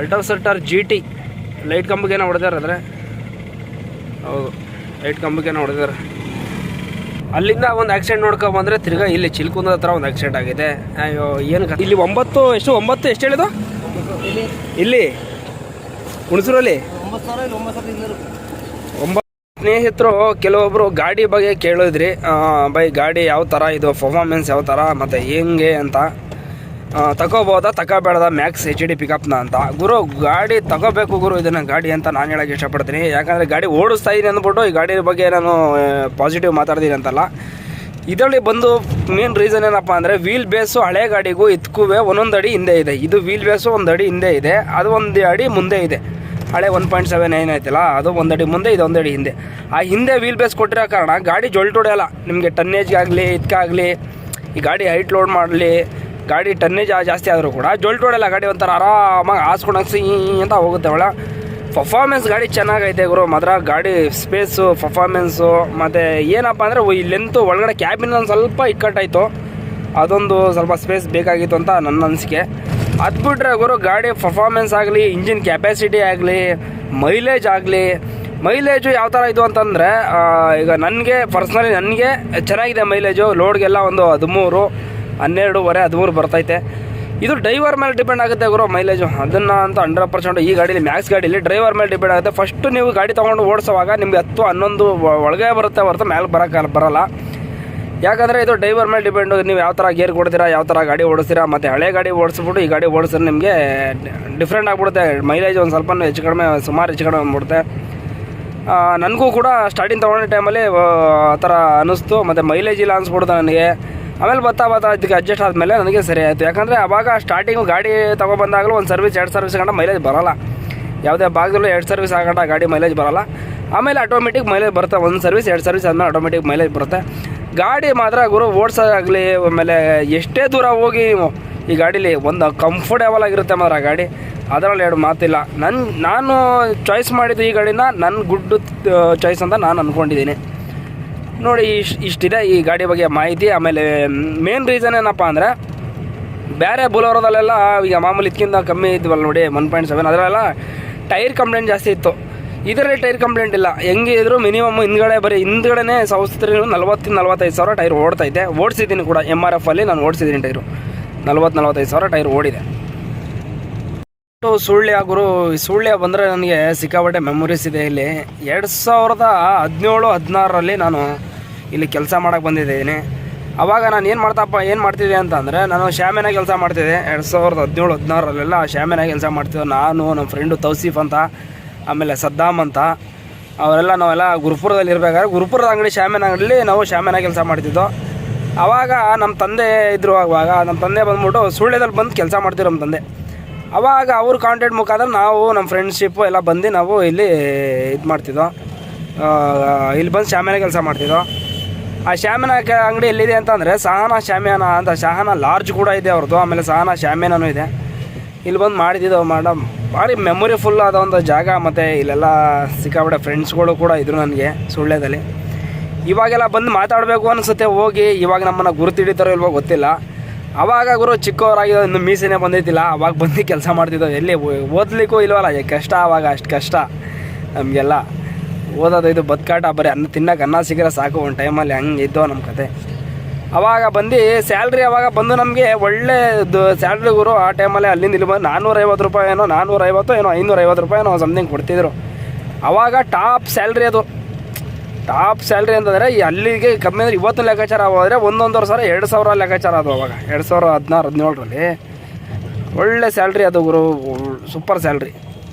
ಅಲ್ಟೋಸೆಕ್ಟರ್ GT light ಕಂಬಕ್ಕೇನೋ ಹೊಡೆದಾರೆ ಆದರೆ ಹೌದು light ಕಂಬಕ್ಕೇನೋ ಹೊಡೆದಾರೆ. ಅಲ್ಲಿಂದ ಒಂದು ಆಕ್ಸಿಡೆಂಟ್ ನೋಡ್ಕೊಂಡು ಬಂದರೆ ತಿರ್ಗಾ ಇಲ್ಲಿ ಚಿಲ್ಕುಂದ ಹತ್ರ ಒಂದು ಆಕ್ಸಿಡೆಂಟ್ ಆಗಿದೆ. ಅಯ್ಯೋ ಏನು ಇಲ್ಲಿ 9 ಎಷ್ಟು ಹೇಳಿದು ಇಲ್ಲಿ ಹುಣಸೂರಲ್ಲಿ 9 ಸ್ನೇಹಿತರು ಕೆಲವೊಬ್ಬರು ಗಾಡಿ ಬಗ್ಗೆ ಕೇಳಿದ್ರಿ, ಬೈ ಗಾಡಿ ಯಾವ ಥರ ಇದು ಪರ್ಫಾರ್ಮೆನ್ಸ್ ಯಾವ ಥರ ಮತ್ತು ಹೆಂಗೆ ಅಂತ, ತಗೋಬೋದಾ ತಗೋಬೇಡದ ಮ್ಯಾಕ್ಸ್ HD ಪಿಕಪ್ನ ಅಂತ. ಗುರು ಗಾಡಿ ತಗೋಬೇಕು ಗುರು ಇದನ್ನು ಗಾಡಿ ಅಂತ ನಾನು ಹೇಳೋಕ್ಕೆ ಇಷ್ಟಪಡ್ತೀನಿ. ಯಾಕಂದರೆ ಗಾಡಿ ಓಡಿಸ್ತಾ ಇದ್ದೀನಿ ಅಂದ್ಬಿಟ್ಟು ಈ ಗಾಡಿ ಬಗ್ಗೆ ನಾನು ಪಾಸಿಟಿವ್ ಮಾತಾಡ್ತೀನಿ ಅಂತಲ್ಲ. ಇದರಲ್ಲಿ ಬಂದು ಮೇನ್ ರೀಸನ್ ಏನಪ್ಪ ಅಂದರೆ ವೀಲ್ ಬೇಸು ಹಳೆ ಗಾಡಿಗೂ ಇದಕ್ಕೂ ಒಂದೊಂದು ಅಡಿ ಹಿಂದೆ ಇದೆ. ಇದು ವೀಲ್ ಬೇಸು 1 ಅಡಿ ಹಿಂದೆ ಇದೆ, ಅದು 1 ಅಡಿ ಮುಂದೆ ಇದೆ. ಹಳೆ 1.79 ಐತಲ್ಲ ಅದು 1 ಅಡಿ ಮುಂದೆ, ಇದು 1 ಅಡಿ ಹಿಂದೆ. ಆ ಹಿಂದೆ ವೀಲ್ ಬೇಸ್ ಕೊಟ್ಟಿರೋ ಕಾರಣ ಗಾಡಿ ಜೊಲ್ಟ್ ಹೊಡೆಯಲ್ಲ. ನಿಮಗೆ ಟನ್ನೇಜ್ಗಾಗಲಿ ಇದಕ್ಕಾಗಲಿ, ಈ ಗಾಡಿ ಹೈಟ್ ಲೋಡ್ ಮಾಡಲಿ, ಗಾಡಿ ಟನ್ನೇಜ್ ಜಾಸ್ತಿ ಆದರೂ ಕೂಡ ಜೊಲ್ಟ್ ಹೊಡೆಯಲ್ಲ. ಗಾಡಿ ಒಂಥರ ಆರಾಮಾಗಿ ಹಾಸ್ಕೊಂಡೋಗಿ ಅಂತ ಹೋಗುತ್ತೆ. ಒಳ ಪರ್ಫಾರ್ಮೆನ್ಸ್ ಗಾಡಿ ಚೆನ್ನಾಗೈತೆ ಗುರು. ಮಾತ್ರ ಗಾಡಿ ಸ್ಪೇಸು ಪರ್ಫಾರ್ಮೆನ್ಸು ಮತ್ತು ಏನಪ್ಪ ಅಂದರೆ ಈ ಲೆಂತು ಒಳಗಡೆ ಕ್ಯಾಬಿನ್ ಒಂದು ಸ್ವಲ್ಪ ಇಕ್ಕಟ್ಟಾಯಿತು, ಅದೊಂದು ಸ್ವಲ್ಪ ಸ್ಪೇಸ್ ಬೇಕಾಗಿತ್ತು ಅಂತ ನನ್ನ ಅನಿಸಿಕೆ. ಅದು ಬಿಟ್ಟರೆ ಗುರು ಗಾಡಿ ಪರ್ಫಾರ್ಮೆನ್ಸ್ ಆಗಲಿ, ಇಂಜಿನ್ ಕೆಪಾಸಿಟಿ ಆಗಲಿ, ಮೈಲೇಜ್ ಆಗಲಿ, ಮೈಲೇಜು ಯಾವ ಥರ ಇದು ಅಂತಂದರೆ ಈಗ ನನಗೆ ಪರ್ಸ್ನಲಿ ನನಗೆ ಚೆನ್ನಾಗಿದೆ ಮೈಲೇಜು. ಲೋಡ್ಗೆಲ್ಲ ಒಂದು 13, 12.5, 13 ಬರ್ತೈತೆ. ಇದು ಡ್ರೈವರ್ ಮೇಲೆ ಡಿಪೆಂಡ್ ಆಗುತ್ತೆ ಗುರು ಮೈಲೇಜು. ಅದನ್ನು ಅಂತ 100% ಈ ಗಾಡೀಲಿ ಮ್ಯಾಕ್ಸ್ ಗಾಡೀಲಿ ಡ್ರೈವರ್ ಮೇಲೆ ಡಿಪೆಂಡ್ ಆಗುತ್ತೆ. ಫಸ್ಟು ನೀವು ಗಾಡಿ ತೊಗೊಂಡು ಓಡಿಸೋವಾಗ ನಿಮಗೆ 10, 11 ಒಳಗೆ ಬರುತ್ತೆ ಹೊರತು ಮೇಲೆ ಬರೋಲ್ಲ. ಯಾಕಂದರೆ ಇದು ಡ್ರೈವರ್ ಮೇಲೆ ಡಿಪೆಂಡು. ನೀವು ಯಾವ ಥರ ಗೇರ್ ಕೊಡ್ತೀರಾ, ಯಾವ ಥರ ಗಾಡಿ ಓಡಿಸ್ತೀರಾ, ಮತ್ತು ಹಳೆ ಗಾಡಿ ಓಡಿಸ್ಬಿಟ್ಟು ಈ ಗಾಡಿ ಓಡಿಸಿದ್ರೆ ನಿಮಗೆ ಡಿಫ್ರೆಂಟ್ ಆಗಿಬಿಡುತ್ತೆ. ಮೈಲೇಜ್ ಒಂದು ಸ್ವಲ್ಪ ಹೆಚ್ಚು ಕಡಿಮೆ, ಸುಮಾರು ಹೆಚ್ಚು ಕಡಿಮೆ ಬಂದ್ಬಿಡುತ್ತೆ. ನನಗೂ ಕೂಡ ಸ್ಟಾರ್ಟಿಂಗ್ ತೊಗೊಂಡ ಟೈಮಲ್ಲಿ ಆ ಥರ ಅನ್ನಿಸ್ತು, ಮತ್ತು ಮೈಲೇಜ್ ಇಲ್ಲ ಅನಿಸ್ಬಿಡ್ತು ನನಗೆ. ಆಮೇಲೆ ಬರ್ತಾ ಇದಕ್ಕೆ ಅಡ್ಜಸ್ಟ್ ಆದಮೇಲೆ ನನಗೆ ಸರಿ ಆಯಿತು. ಯಾಕಂದರೆ ಆವಾಗ ಸ್ಟಾರ್ಟಿಂಗು ಗಾಡಿ ತೊಗೊಬಂದಾಗಲೂ 1 ಸರ್ವಿಸ್ 2 ಸರ್ವಿಸ್ ಗಂಟ ಮೈಲೇಜ್ ಬರೋಲ್ಲ. ಯಾವುದೇ ಭಾಗದಲ್ಲೂ 2 ಸರ್ವಿಸ್ ಆಗಂಟ ಗಾಡಿ ಮೈಲೇಜ್ ಬರೋಲ್ಲ. ಆಮೇಲೆ ಆಟೋಮೆಟಿಕ್ ಮೈಲೇಜ್ ಬರುತ್ತೆ. 1 ಸರ್ವಿಸ್ 2 ಸರ್ವಿಸ್ ಆದಮೇಲೆ ಆಟೋಮೆಟಿಕ್ ಮೈಲೇಜ್ ಬರುತ್ತೆ. ಗಾಡಿ ಮಾತ್ರ ಗುರು ಓಡಿಸೋದಾಗಲಿ, ಆಮೇಲೆ ಎಷ್ಟೇ ದೂರ ಹೋಗಿ ನೀವು ಈ ಗಾಡೀಲಿ ಒಂದು ಕಂಫರ್ಟೇಬಲ್ ಆಗಿರುತ್ತೆ ಮಾತ್ರ ಗಾಡಿ. ಅದರಲ್ಲಿ 2 ಮಾತಿಲ್ಲ. ನಾನು ಚಾಯ್ಸ್ ಮಾಡಿದ್ದು ಈ ಗಾಡಿನ ನನ್ನ ಗುಡ್ ಚಾಯ್ಸ್ ಅಂತ ನಾನು ಅಂದ್ಕೊಂಡಿದ್ದೀನಿ. ನೋಡಿ ಇಷ್ಟಿದೆ ಈ ಗಾಡಿ ಬಗ್ಗೆ ಮಾಹಿತಿ. ಆಮೇಲೆ ಮೇನ್ ರೀಸನ್ ಏನಪ್ಪ ಅಂದರೆ ಬೇರೆ ಬುಲೋರದಲ್ಲೆಲ್ಲ ಈಗ ಮಾಮೂಲಿ ಇದಕ್ಕಿಂತ ಕಮ್ಮಿ ಇದ್ವಲ್ಲ ನೋಡಿ 1.7, ಅದರಲ್ಲೆಲ್ಲ ಟೈರ್ ಕಂಪ್ಲೇಂಟ್ ಜಾಸ್ತಿ ಇತ್ತು. ಇದರಲ್ಲಿ ಟೈರ್ ಕಂಪ್ಲೇಂಟ್ ಇಲ್ಲ. ಹೆಂಗೆ ಇದ್ರು ಮಿನಿಮಮ್ ಹಿಂದ್ಗಡೆನೇ 40-45 ಸಾವಿರ ಟೈರ್ ಓಡ್ತೈತೆ. ಓಡಿಸಿದ್ದೀನಿ ಕೂಡ MRF ಅಲ್ಲಿ ನಾನು ಓಡಿಸಿದ್ದೀನಿ. ಟೈರು 40-45 ಸಾವಿರ ಟೈರ್ ಓಡಿದೆ. ಸುಳ್ಯ ಗುರು, ಸುಳ್ಯ ಬಂದರೆ ನನಗೆ ಸಿಕ್ಕಾಪಟ್ಟೆ ಮೆಮೊರೀಸ್ ಇದೆ. ಇಲ್ಲಿ 2017-16ರಲ್ಲಿ ನಾನು ಇಲ್ಲಿ ಕೆಲಸ ಮಾಡೋಕ್ಕೆ ಬಂದಿದ್ದೀನಿ. ಆವಾಗ ನಾನು ಏನು ಮಾಡ್ತಿದ್ದೆ ಅಂತಂದರೆ, ನಾನು ಶಾಮಿಯಾನ ಕೆಲಸ ಮಾಡ್ತಿದ್ದೆ. 2017-16ರಲ್ಲೆಲ್ಲ ಶಾಮಿಯಾನ ಕೆಲಸ ಮಾಡ್ತಿದ್ದೆ. ನಾನು, ನಮ್ಮ ಫ್ರೆಂಡು ತೌಸೀಫ್ ಅಂತ, ಆಮೇಲೆ ಸದ್ದಾಮ್ ಅಂತ, ನಾವೆಲ್ಲ ಗುರುಪುರದಲ್ಲಿ ಇರಬೇಕಾದ್ರೆ ಗುರುಪುರದ ಅಂಗಡಿ ಶಾಮಿಯಾನ ಅಂಗಡಿಲಿ ನಾವು ಶಾಮಿಯಾನ ಕೆಲಸ ಮಾಡ್ತಿದ್ದೋ. ಆವಾಗ ನಮ್ಮ ತಂದೆ ಇದ್ದರು. ಆವಾಗ ನಮ್ಮ ತಂದೆ ಬಂದ್ಬಿಟ್ಟು ಸುಳ್ಯದಲ್ಲಿ ಬಂದು ಕೆಲಸ ಮಾಡ್ತಿರೋ ನಮ್ಮ ತಂದೆ. ಆವಾಗ ಅವ್ರ ಕಾಂಟ್ಯಾಕ್ಟ್ ಮುಖಾಂತರ ನಾವು ನಮ್ಮ ಫ್ರೆಂಡ್ಶಿಪ್ಪು ಎಲ್ಲ ಬಂದು ನಾವು ಇಲ್ಲಿ ಇದು ಮಾಡ್ತಿದ್ದೋ. ಇಲ್ಲಿ ಬಂದು ಶಾಮಿಯಾನ ಕೆಲಸ ಮಾಡ್ತಿದ್ದೋ. ಆ ಶಾಮಿಯಾನ ಅಂಗಡಿ ಎಲ್ಲಿದೆ ಅಂತಂದರೆ ಸಹನಾ ಶಾಮಿಯಾನ ಅಂತ, ಸಹನಾ ಲಾರ್ಜ್ ಕೂಡ ಇದೆ ಅವ್ರದ್ದು, ಆಮೇಲೆ ಸಹನಾ ಶಾಮಿಯಾನೂ ಇದೆ. ಇಲ್ಲಿ ಬಂದು ಮಾಡಿದ್ದು ಭಾರಿ ಮೆಮೊರಿಫುಲ್ ಆದ ಒಂದು ಜಾಗ. ಮತ್ತು ಇಲ್ಲೆಲ್ಲ ಸಿಕ್ಕಾಪಟ್ಟೆ ಫ್ರೆಂಡ್ಸ್ಗಳು ಕೂಡ ಇದ್ದರು ನನಗೆ ಸುಳ್ಯದಲ್ಲಿ. ಇವಾಗೆಲ್ಲ ಬಂದು ಮಾತಾಡಬೇಕು ಅನಿಸುತ್ತೆ ಹೋಗಿ. ಇವಾಗ ನಮ್ಮನ್ನು ಗುರುತಿಡಿತಾರೋ ಇಲ್ವೋ ಗೊತ್ತಿಲ್ಲ. ಆವಾಗ ಗುರು ಚಿಕ್ಕವರಾಗಿದ್ದು, ಇನ್ನು ಮೀಸೆನೇ ಬಂದೈತಿಲ್ಲ. ಅವಾಗ ಬಂದು ಕೆಲಸ ಮಾಡ್ತಿದ್ದೋ. ಎಲ್ಲಿ ಓದಲಿಕ್ಕೂ ಇಲ್ವಲ್ಲ, ಕಷ್ಟ ಆವಾಗ, ಅಷ್ಟು ಕಷ್ಟ ನಮಗೆಲ್ಲ ಓದೋದು. ಇದು ಬದುಕಾಟ, ಬರೀ ತಿನ್ನೋಕೆ ಅನ್ನ ಸಿಕ್ಕರೆ ಸಾಕು ಒಂದು ಟೈಮಲ್ಲಿ. ಹಂಗೆ ಇದ್ದೋ ನಮ್ಮ ಕತೆ. ಆವಾಗ ಬಂದು ಸ್ಯಾಲ್ರಿ ಆವಾಗ ಬಂದು ನಮಗೆ ಒಳ್ಳೆಯದು ಸ್ಯಾಲ್ರಿ ಗುರು. ಆ ಟೈಮಲ್ಲಿ ಅಲ್ಲಿಂದ ಇಲ್ಲಿ ಬಂದು 450 ರೂಪಾಯಿ ಏನೋ 450 ಏನೋ 550 ರೂಪಾಯಿ ಏನೋ ಸಮಥಿಂಗ್ ಕೊಡ್ತಿದ್ರು. ಆವಾಗ ಟಾಪ್ ಸ್ಯಾಲ್ರಿ ಅದು. ಟಾಪ್ ಸ್ಯಾಲ್ರಿ ಅಂತಂದರೆ ಅಲ್ಲಿಗೆ ಕಮ್ಮಿ ಅಂದರೆ ಇವತ್ತು ಲೆಕ್ಕಾಚಾರ ಹೋದರೆ 1-1.5 ಸಾವಿರ 2 ಸಾವಿರ ಲೆಕ್ಕಾಚಾರ ಅದು. ಅವಾಗ 2016-17ರಲ್ಲಿ ಒಳ್ಳೆ ಸ್ಯಾಲ್ರಿ ಅದು ಗುರು, ಸೂಪರ್ ಸ್ಯಾಲ್ರಿ.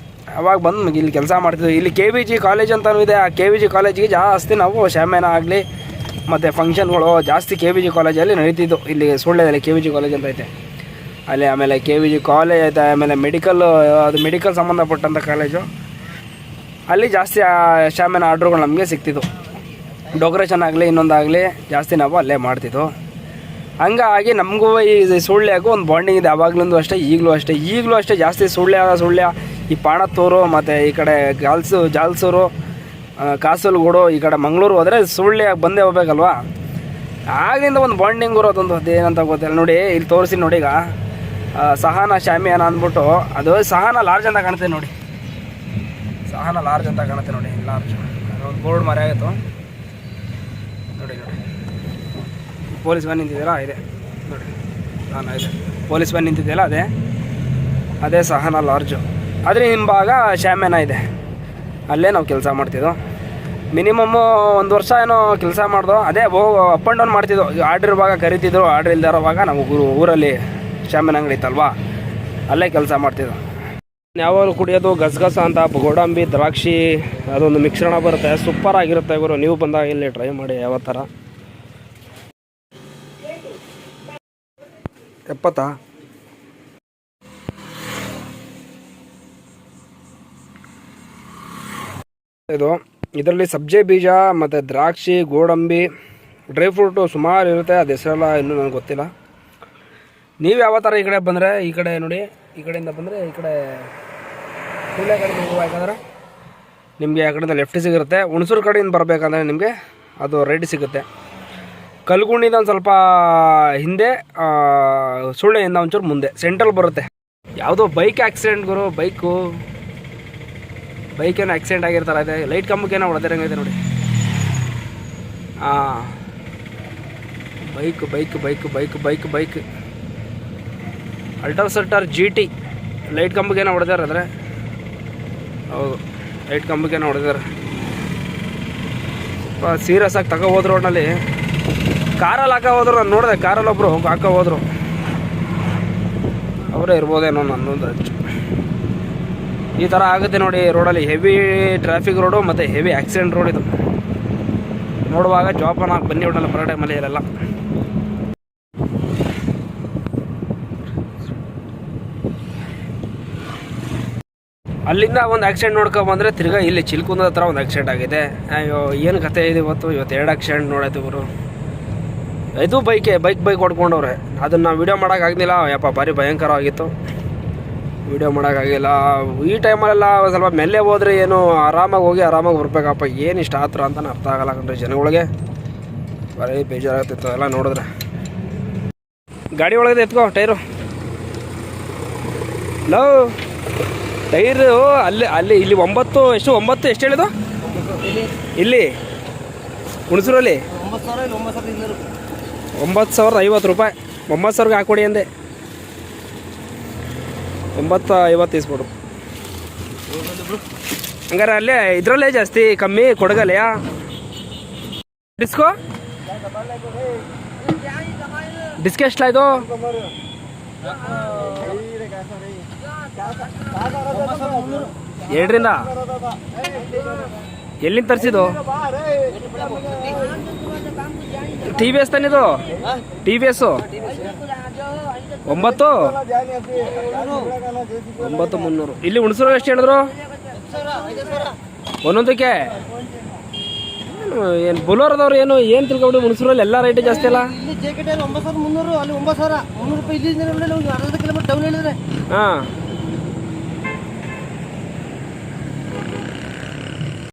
ಅವಾಗ ಬಂದು ಇಲ್ಲಿ ಕೆಲಸ ಮಾಡ್ತಿದ್ವಿ. ಇಲ್ಲಿ KVG ಕಾಲೇಜ್ ಅಂತಲೂ ಇದೆ. ಆ KVG ಕಾಲೇಜಿಗೆ ಜಾಸ್ತಿ ನಾವು ಶಾಮಿಯಾನ ಆಗಲಿ ಮತ್ತು ಫಂಕ್ಷನ್ಗಳು ಜಾಸ್ತಿ KVG ಕಾಲೇಜಲ್ಲಿ ನಡೀತಿದ್ದು. ಇಲ್ಲಿ ಸುಳ್ಯದಲ್ಲಿ KVG ಕಾಲೇಜ್ ಅಂತ ಐತೆ ಅಲ್ಲಿ. ಆಮೇಲೆ KVG ಕಾಲೇಜ್ ಐತೆ. ಆಮೇಲೆ ಅದು ಮೆಡಿಕಲ್ ಸಂಬಂಧಪಟ್ಟಂಥ ಕಾಲೇಜು. ಅಲ್ಲಿ ಜಾಸ್ತಿ ಶಾಮಿಯಾನ ಆರ್ಡ್ರುಗಳು ನಮಗೆ ಸಿಗ್ತಿದ್ದು. ಡೆಕೋರೇಷನ್ ಆಗಲಿ ಇನ್ನೊಂದಾಗಲಿ ಜಾಸ್ತಿ ನಾವು ಅಲ್ಲೇ ಮಾಡ್ತಿದ್ದೋ. ಹಂಗಾಗಿ ನಮಗೂ ಈ ಸುಳ್ಯಗೂ ಒಂದು ಬಾಂಡಿಂಗ್ ಇದೆ. ಆವಾಗ್ಲೂ ಅಷ್ಟೇ, ಈಗಲೂ ಅಷ್ಟೇ. ಜಾಸ್ತಿ ಸುಳ್ಯ ಈ ಪಾಣತ್ತೂರು ಮತ್ತು ಈ ಕಡೆ ಜಾಲ್ಸೂರು, ಕಾಸಲಗೋಡು, ಈ ಕಡೆ ಮಂಗಳೂರು ಹೋದರೆ ಸುಳ್ಯ ಬಂದೇ ಹೋಗ್ಬೇಕಲ್ವಾ. ಆಗಲಿಂದ ಒಂದು ಬಾಂಡಿಂಗ್ ಅದೊಂದು ಅದೇನಂತ ಗೊತ್ತಿಲ್ಲ ನೋಡಿ. ಇಲ್ಲಿ ತೋರಿಸಿ ನೋಡಿ. ಈಗ ಸಹನ ಶಾಮಿಯಾನ ಅಂದ್ಬಿಟ್ಟು, ಅದು ಸಹನ ಲಾರ್ಜ್ ಅಂತ ಕಾಣುತ್ತೆ ನೋಡಿ, ಸಹನ ಲಾರ್ಜ್ ಅಂತ ಕಾಣುತ್ತೆ ನೋಡಿ, ಲಾರ್ಜ್ ಒಂದು ಬೋರ್ಡ್ ಮರೆ ಆಗಿತ್ತು ನೋಡಿ. ನೋಡಿ ಪೊಲೀಸ್ ವ್ಯಾನ್ ನಿಂತಿದ್ದೀರಾ, ಇದೆ ನೋಡಿ, ಸಹನ ಇದೆ, ಪೊಲೀಸ್ ವ್ಯಾನ್ ನಿಂತಿದೆಯಲ್ಲ ಅದೇ ಸಹನ ಲಾರ್ಜು. ಅದ್ರ ಹಿಂಭಾಗ ಶಾಮಿಯಾನ ಇದೆ, ಅಲ್ಲೇ ನಾವು ಕೆಲಸ ಮಾಡ್ತಿದ್ದೋ. ಮಿನಿಮಮ್ಮು 1 ವರ್ಷ ಏನೋ ಕೆಲಸ ಮಾಡ್ದೋ. ಅದೇ ಅಪ್ ಆ್ಯಂಡ್ ಡೌನ್ ಮಾಡ್ತಿದ್ದೋ. ಆರ್ಡ್ರ್ ಇರುವಾಗ ಕರಿತಿದ್ರು, ಆರ್ಡ್ರ್ ಇಲ್ದೇ ಇರೋವಾಗ ನಾವು ಊರಲ್ಲಿ ಶಾಮಿಯಾನ ಅಂಗಡಿ ಇತ್ತಲ್ವಾ, ಅಲ್ಲೇ ಕೆಲಸ ಮಾಡ್ತಿದ್ದೋ. ಯಾವಾಗಲೂ ಕುಡಿಯೋದು ಗಸಗಸ ಅಂತ ಗೋಡಂಬಿ ದ್ರಾಕ್ಷಿ ಅದೊಂದು ಮಿಶ್ರಣ ಬರುತ್ತೆ, ಸೂಪರ್ ಆಗಿರುತ್ತೆ ಗುರು. ನೀವು ಬಂದಾಗ ಇಲ್ಲಿ ಟ್ರೈ ಮಾಡಿ. ಯಾವ ಥರ 70 ಇದು. ಇದರಲ್ಲಿ ಸಬ್ಜೆ ಬೀಜ ಮತ್ತು ದ್ರಾಕ್ಷಿ ಗೋಡಂಬಿ ಡ್ರೈ ಫ್ರೂಟು ಸುಮಾರು ಇರುತ್ತೆ. ಅದು ಹೆಸರೆಲ್ಲ ಇನ್ನೂ ನನಗೆ ಗೊತ್ತಿಲ್ಲ. ನೀವು ಯಾವ ಥರ ಈ ಕಡೆ ಬಂದರೆ, ಈ ಕಡೆ ನೋಡಿ, ಈ ಕಡೆಯಿಂದ ಬಂದರೆ ಈ ಕಡೆ ಕೂಲೆ ಕಡೆ ಯಾಕಂದ್ರೆ ನಿಮಗೆ ಆ ಕಡೆಯಿಂದ ಲೆಫ್ಟ್ ಸಿಗುತ್ತೆ. ಹುಣಸೂರು ಕಡೆಯಿಂದ ಬರಬೇಕಂದ್ರೆ ನಿಮಗೆ ಅದು ರೈಟ್ ಸಿಗುತ್ತೆ. ಕಲ್ಗುಣಿಂದ ಒಂದು ಸ್ವಲ್ಪ ಹಿಂದೆ, ಸುಳ್ಳೆಯಿಂದ ಒಂಚೂರು ಮುಂದೆ ಸೆಂಟ್ರಲ್ ಬರುತ್ತೆ. ಯಾವುದೋ ಬೈಕ್ ಆಕ್ಸಿಡೆಂಟ್ ಗುರು, ಬೈಕೇನೋ ಆಕ್ಸಿಡೆಂಟ್ ಆಗಿರ್ತಾರೆ. ಅದೇ ಲೈಟ್ ಕಂಬಕ್ಕೇನೋ ಹೊಡೆದಿರಂಗಿದೆ ನೋಡಿ. ಹಾಂ, ಬೈಕ್ ಅಲ್ಟರ್ಸೆಟರ್ GT ಲೈಟ್ ಕಂಬಕ್ಕೇನೋ ಹೊಡೆದಾರೆ. ಅಂದರೆ ಹೌದು, ಲೈಟ್ ಕಂಬಕ್ಕೇನೋ ಹೊಡೆದಾರೆ. ಸ್ವಲ್ಪ ಸೀರಿಯಸ್ ಆಗಿ ತಗೋ ಹೋದ್ರು. ರೋಡ್ನಲ್ಲಿ ಕಾರಲ್ಲಿ ಹಾಕೋ ಹೋದ್ರು. ನಾನು ನೋಡಿದೆ, ಕಾರಲ್ಲಿ ಒಬ್ಬರು ಹಾಕೋ ಹೋದ್ರು. ಅವರೇ ಇರ್ಬೋದೇನೋ ನನ್ನೊಂದು ಅಚ್ಚು. ಈ ಥರ ಆಗುತ್ತೆ ನೋಡಿ ರೋಡಲ್ಲಿ. ಹೆವಿ ಟ್ರಾಫಿಕ್ ರೋಡು ಮತ್ತು ಹೆವಿ ಆಕ್ಸಿಡೆಂಟ್ ರೋಡ್ ಇದು. ನೋಡುವಾಗ ಜೋಪಾನ ಬನ್ನಿ ಹೊಡಲ್ಲ ಬರೋ ಟೈಮಲ್ಲಿ ಇರಲ್ಲ. ಅಲ್ಲಿಂದ ಒಂದು ಆಕ್ಸಿಡೆಂಟ್ ನೋಡ್ಕೊಂಬಂದರೆ ತಿರ್ಗಾ ಇಲ್ಲಿ ಚಿಲ್ಕುಂದ ಹತ್ರ ಒಂದು ಆಕ್ಸಿಡೆಂಟ್ ಆಗಿದೆ. ಅಯ್ಯೋ ಏನು ಕತೆ ಇದೆ ಇವತ್ತು 2 ಆಕ್ಸಿಡೆಂಟ್ ನೋಡಾಯ್ತು ಇವರು. ಇದು ಬೈಕ್ ಹೊಡ್ಕೊಂಡವ್ರೆ. ಅದನ್ನು ನಾವು ವೀಡಿಯೋ ಮಾಡೋಕ್ಕಾಗಲಿಲ್ಲ. ಯಪ್ಪ ಭಾರಿ ಭಯಂಕರವಾಗಿತ್ತು, ವೀಡಿಯೋ ಮಾಡೋಕ್ಕಾಗಿಲ್ಲ. ಈ ಟೈಮಲ್ಲೆಲ್ಲ ಸ್ವಲ್ಪ ಮೆಲ್ಲೆ ಹೋದ್ರೆ ಏನು ಆರಾಮಾಗಿ ಹೋಗಿ ಆರಾಮಾಗಿ ಬರ್ಬೇಕಪ್ಪ. ಏನು ಇಷ್ಟ ಆತ್ರ ಅಂತ ಅರ್ಥ ಆಗಲ್ಲ ಕಣ್ರಿ ಜನಗಳಿಗೆ. ಭಾರಿ ಬೇಜಾರಾಗ್ತಿತ್ತು ಎಲ್ಲ ನೋಡಿದ್ರೆ. ಗಾಡಿ ಒಳಗೆ ಎತ್ಕೋ ಟೈರು. ಟೈರು ಅಲ್ಲಿ ಇಲ್ಲಿ 9 ಎಷ್ಟು ಹೇಳಿದು ಇಲ್ಲಿ ಹುಣಸೂರಲ್ಲಿ 9,050 ರೂಪಾಯಿ. 9,000ಗೆ ಹಾಕೊಡಿ ಅಂದೆ. 950 ಇಸ್ಕೊಡು. ಹಂಗಾರೆ ಅಲ್ಲೇ ಇದರಲ್ಲೇ ಜಾಸ್ತಿ ಕಮ್ಮಿ ಕೊಡಗಲೆಯಾ ಡಿಸ್ಕೋ ಎಷ್ಟಾಯ್ತು? ಎರಡರಿಂದ ಎಲ್ಲಿಂದ ತರಿಸಿದ್ದು? TVS ತಾನಿದು? TVS 9,300. ಇಲ್ಲಿ ಹುಣಸೂರಲ್ಲಿ ಎಷ್ಟು ಹೇಳಿದ್ರು ಒಂದೊಂದಕ್ಕೆ? ಏನು ಬುಲೋರದವ್ರು ಏನು ತಿಳ್ಕೊಂಡು ಹುಣಸೂರಲ್ಲಿ ಎಲ್ಲ ರೇಟ್ ಜಾಸ್ತಿ ಅಲ್ಲ? ಇಲ್ಲಿ 9,300, ಅಲ್ಲಿ 9,300 ರೂಪಾಯಿ. ಇಲ್ಲಿ 1/2 ಕಿಲೋಮೀಟರ್ ಡೌನ್ ಹೇಳಿದ್ರೆ ಹಾಂ